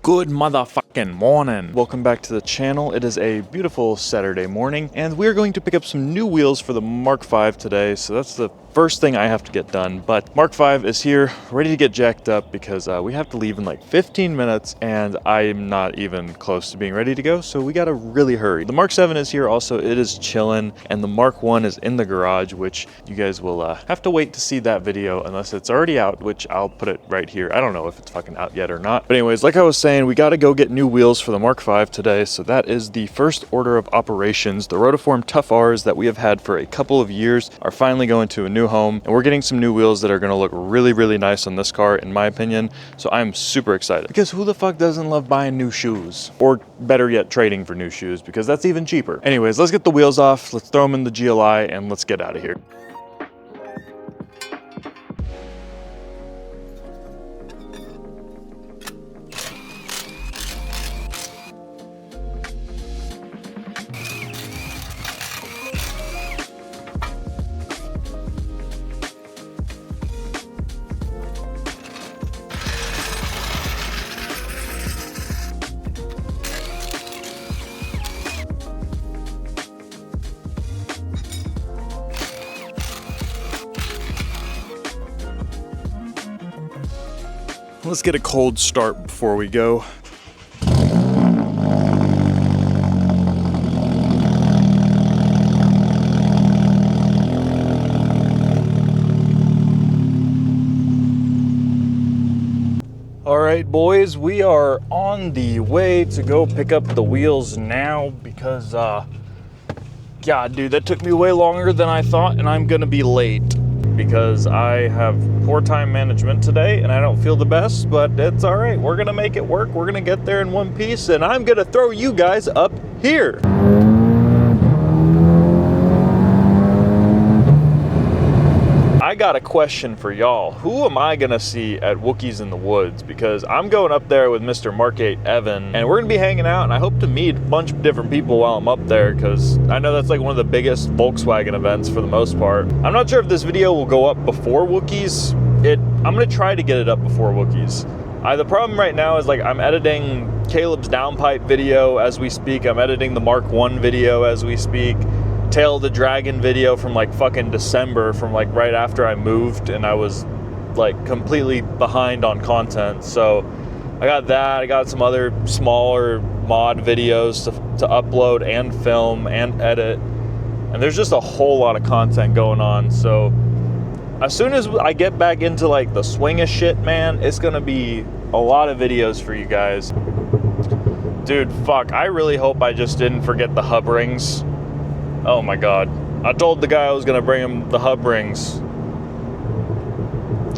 Good motherfucking morning. Welcome back to the channel. It is a beautiful Saturday morning, and we're going to pick up some new wheels for the Mark V today, so that's the first thing I have to get done. But Mark V is here, ready to get jacked up because we have to leave in like 15 minutes, and I'm not even close to being ready to go, so we gotta really hurry. The Mark 7 is here also. It is chilling, and the Mark 1 is in the garage, which you guys will have to wait to see that video unless it's already out, which I'll put it right here. I don't know if it's fucking out yet or not. But anyways, like I was saying, we gotta go get new wheels for the Mark V today, so that is the first order of operations. The Rotiform Tough R's that we have had for a couple of years are finally going to a new home, and we're getting some new wheels that are going to look really nice on this car, in my opinion. So I'm super excited, because who the fuck doesn't love buying new shoes, or better yet, trading for new shoes, because that's even cheaper. Anyways, let's get the wheels off, let's throw them in the GLI, and let's get out of here. Let's get a cold start before we go. All right, boys, we are on the way to go pick up the wheels now because, God, dude, that took me way longer than I thought, and I'm gonna be late because I have poor time management today and I don't feel the best, but it's all right. We're gonna make it work. We're gonna get there in one piece, and I'm gonna throw you guys up here. I got a question for y'all. Who am I gonna see at Wookiees in the Woods? Because I'm going up there with Mr. Mark 8 Evan, and we're gonna be hanging out, and I hope to meet a bunch of different people while I'm up there, because I know that's like one of the biggest Volkswagen events for the most part. I'm not sure if this video will go up before Wookiees. I'm gonna try to get it up before Wookiees. The problem right now is, like, I'm editing Caleb's downpipe video as we speak. I'm editing the Mark 1 video as we speak. Tail of the Dragon video from like fucking December, from like right after I moved, and I was like completely behind on content. So I got that. I got some other smaller mod videos to upload and film and edit, and there's just a whole lot of content going on. So as soon as I get back into like the swing of shit, man, it's gonna be a lot of videos for you guys. Dude, fuck, I really hope I just didn't forget the hub rings. Oh my God. I told the guy I was gonna bring him the hub rings.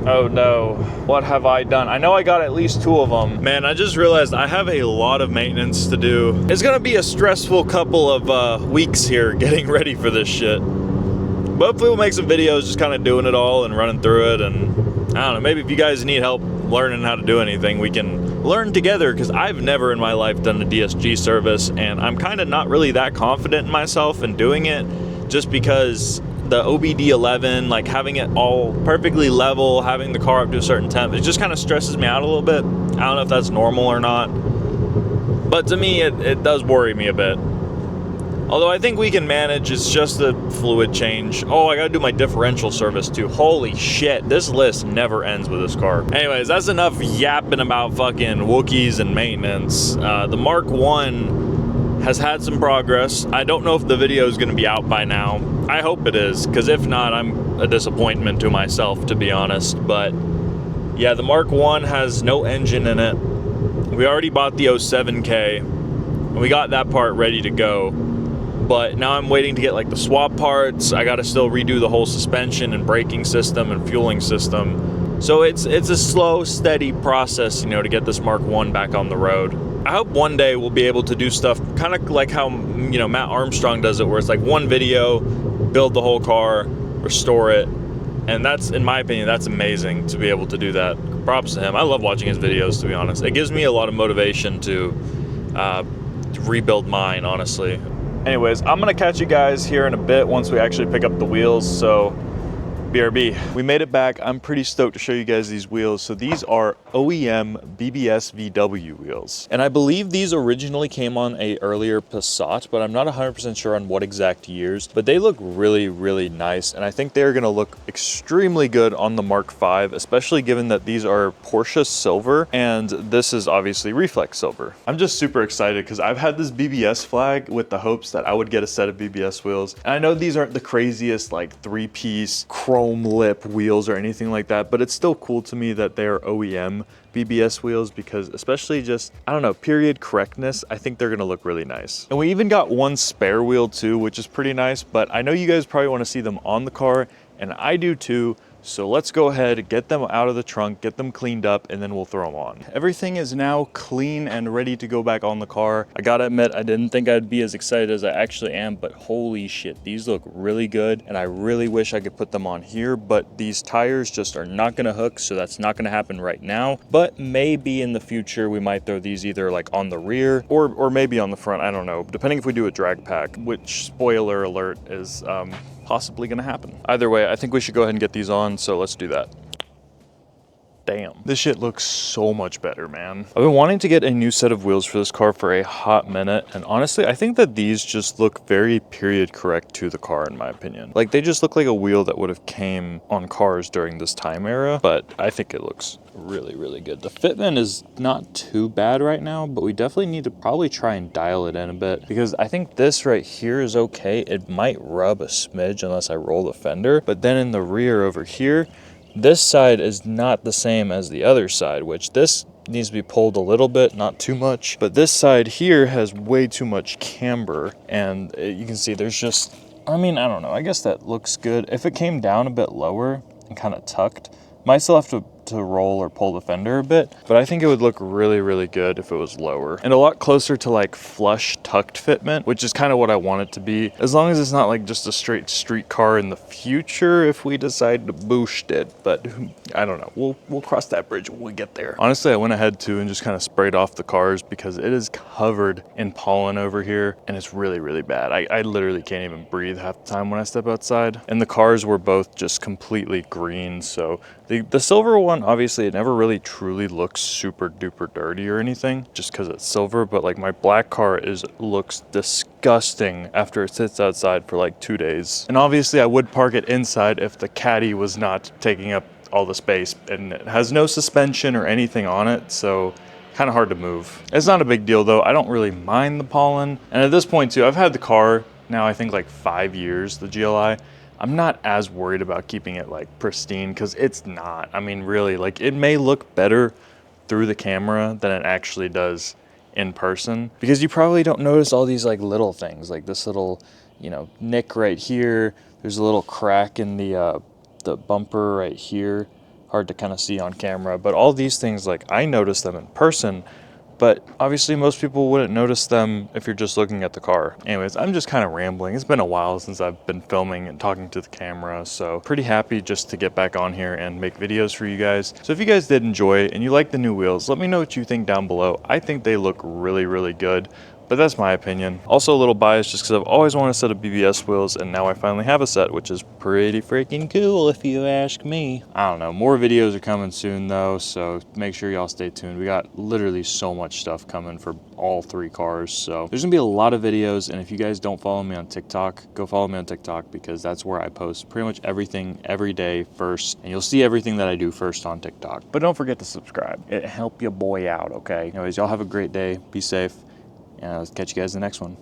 Oh no. What have I done? I know I got at least 2 of them. Man, I just realized I have a lot of maintenance to do. It's gonna be a stressful couple of weeks here getting ready for this shit. But hopefully we'll make some videos just kind of doing it all and running through it, and I don't know, maybe if you guys need help learning how to do anything, we can learn together, because I've never in my life done a DSG service, and I'm kind of not really that confident in myself in doing it, just because the OBD11, like having it all perfectly level, having the car up to a certain temp, it just kind of stresses me out a little bit. I don't know if that's normal or not, but to me it does worry me a bit. Although I think we can manage, it's just the fluid change. Oh, I gotta do my differential service too. Holy shit, this list never ends with this car. Anyways, that's enough yapping about fucking Wookiees and maintenance. The Mark 1 has had some progress. I don't know if the video is gonna be out by now. I hope it is, because if not, I'm a disappointment to myself, to be honest. But yeah, the Mark 1 has no engine in it. We already bought the 07K, and we got that part ready to go. But now I'm waiting to get like the swap parts. I gotta still redo the whole suspension and braking system and fueling system. So it's a slow, steady process, you know, to get this Mark 1 back on the road. I hope one day we'll be able to do stuff kind of like how, you know, Matt Armstrong does it, where it's like one video, build the whole car, restore it. And that's, in my opinion, that's amazing to be able to do that. Props to him. I love watching his videos, to be honest. It gives me a lot of motivation to rebuild mine, honestly. Anyways, I'm gonna catch you guys here in a bit once we actually pick up the wheels. So BRB. We made it back. I'm pretty stoked to show you guys these wheels. So these are OEM BBS VW wheels. And I believe these originally came on a earlier Passat, but I'm not 100% sure on what exact years, but they look really, really nice. And I think they're gonna look extremely good on the Mark V, especially given that these are Porsche silver and this is obviously reflex silver. I'm just super excited because I've had this BBS flag with the hopes that I would get a set of BBS wheels. And I know these aren't the craziest like 3-piece chrome lip wheels or anything like that, but it's still cool to me that they're OEM BBS wheels because especially just, I don't know, period correctness, I think they're gonna look really nice. And we even got one spare wheel too, which is pretty nice, but I know you guys probably wanna see them on the car, and I do too. So let's go ahead, get them out of the trunk, get them cleaned up, and then we'll throw them on. Everything is now clean and ready to go back on the car. I gotta admit, I didn't think I'd be as excited as I actually am, but holy shit, these look really good. And I really wish I could put them on here, but these tires just are not gonna hook, so that's not gonna happen right now. But maybe in the future, we might throw these either like on the rear or maybe on the front, I don't know, depending if we do a drag pack, which spoiler alert is, possibly gonna happen. Either way, I think we should go ahead and get these on, so let's do that. Damn, this shit looks so much better, man. I've been wanting to get a new set of wheels for this car for a hot minute, and honestly, I think that these just look very period correct to the car, in my opinion. Like, they just look like a wheel that would have came on cars during this time era, but I think it looks really, really good. The fitment is not too bad right now, but we definitely need to probably try and dial it in a bit because I think this right here is okay. It might rub a smidge unless I roll the fender, but then in the rear over here, this side is not the same as the other side, which this needs to be pulled a little bit, not too much, but this side here has way too much camber, and you can see there's just, I mean, I don't know, I guess that looks good. If it came down a bit lower and kind of tucked, might still have to roll or pull the fender a bit, but I think it would look really, really good if it was lower and a lot closer to like flush tucked fitment, which is kind of what I want it to be, as long as it's not like just a straight street car in the future if we decide to boost it. But I don't know, we'll cross that bridge when we get there. Honestly, I went ahead too and just kind of sprayed off the cars because it is covered in pollen over here and it's really, really bad. I literally can't even breathe half the time when I step outside, and the cars were both just completely green. So the silver one, obviously it never really truly looks super duper dirty or anything just because it's silver, but like my black car looks disgusting after it sits outside for like 2 days. And obviously I would park it inside if the caddy was not taking up all the space, and it has no suspension or anything on it, so kind of hard to move. It's not a big deal though. I don't really mind the pollen, and at this point too, I've had the car now I think like 5 years, the GLI. I'm not as worried about keeping it like pristine because it's not. I mean, really, like it may look better through the camera than it actually does in person because you probably don't notice all these like little things, like this little, you know, nick right here. There's a little crack in the bumper right here. Hard to kind of see on camera, but all these things, like I notice them in person, but obviously most people wouldn't notice them if you're just looking at the car. Anyways, I'm just kind of rambling. It's been a while since I've been filming and talking to the camera, so pretty happy just to get back on here and make videos for you guys. So if you guys did enjoy and you like the new wheels, let me know what you think down below. I think they look really, really good, but that's my opinion. Also a little biased just because I've always wanted a set of BBS wheels, and now I finally have a set, which is pretty freaking cool if you ask me. I don't know, more videos are coming soon though, so make sure y'all stay tuned. We got literally so much stuff coming for all 3 cars, so there's gonna be a lot of videos. And if you guys don't follow me on TikTok, go follow me on TikTok because that's where I post pretty much everything every day first, and you'll see everything that I do first on TikTok. But don't forget to subscribe. It help your boy out, okay? Anyways, y'all have a great day, be safe, and I'll catch you guys in the next one.